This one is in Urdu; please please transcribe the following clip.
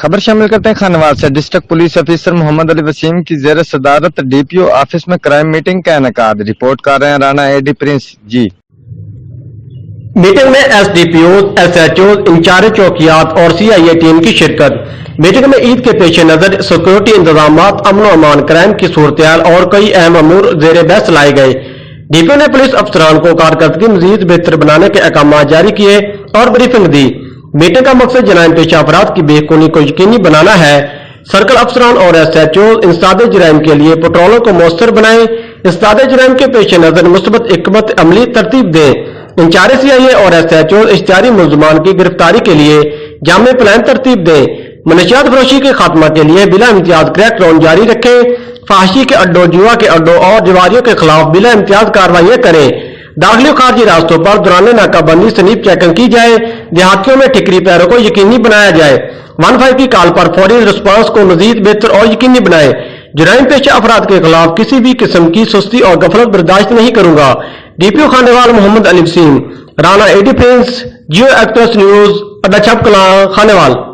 خبر شامل کرتے ہیں خانوال سے۔ District police officer Muhammad Ali Waseem کی زیر صدارت ڈی پی او آفس میں کرائم میٹنگ کا انعقاد۔ رپورٹ کر رہے ہیں Rana A D Prince ji. Meeting میں S D P Os, S H Os, incharge چوکیات اور سی آئی اے ٹیم کی شرکت۔ میٹنگ میں عید کے پیش نظر سیکورٹی انتظامات، امن و امان، کرائم کی صورتحال اور کئی اہم امور زیر بحث لائے گئے۔ ڈی پی او نے پولیس افسران کو کارکردگی مزید بہتر بنانے کے احکامات جاری کیے اور بریفنگ دی۔ میٹنگ کا مقصد جرائم پیشہ افراد کی بے خونی کو یقینی بنانا ہے۔ سرکل افسران اور ایس ایچ اوز انسداد جرائم کے لیے پٹرولوں کو مؤثر بنائیں، انسداد جرائم کے پیش نظر مثبت حکمت عملی ترتیب دیں۔ انچارج سی آئی اے اور ایس ایچ اوز اشتہاری ملزمان کی گرفتاری کے لیے جامع پلان ترتیب دیں۔ منشیات فروشی کے خاتمہ کے لیے بلا امتیاز کریک ڈاؤن جاری رکھیں۔ فحاشی کے اڈوں، جوا کے اڈوں اور جواریوں کے خلاف بلا امتیاز کارروائیاں کریں۔ داخلی و خارجی راستوں پر دوران ناکہ بندی سنیپ چیکنگ کی جائے۔ دیہاتیوں میں ٹھکری پیروں کو یقینی بنایا جائے۔ 15 کی کال پر فوری رسپانس کو مزید بہتر اور یقینی بنائیں۔ جرائم پیشہ افراد کے خلاف کسی بھی قسم کی سستی اور غفلت برداشت نہیں کروں گا۔ D P O Khanewal Muhammad Ali Waseem, Rana A D Prince, Geo Express News, اڈا چھپ کلاں، خانوال۔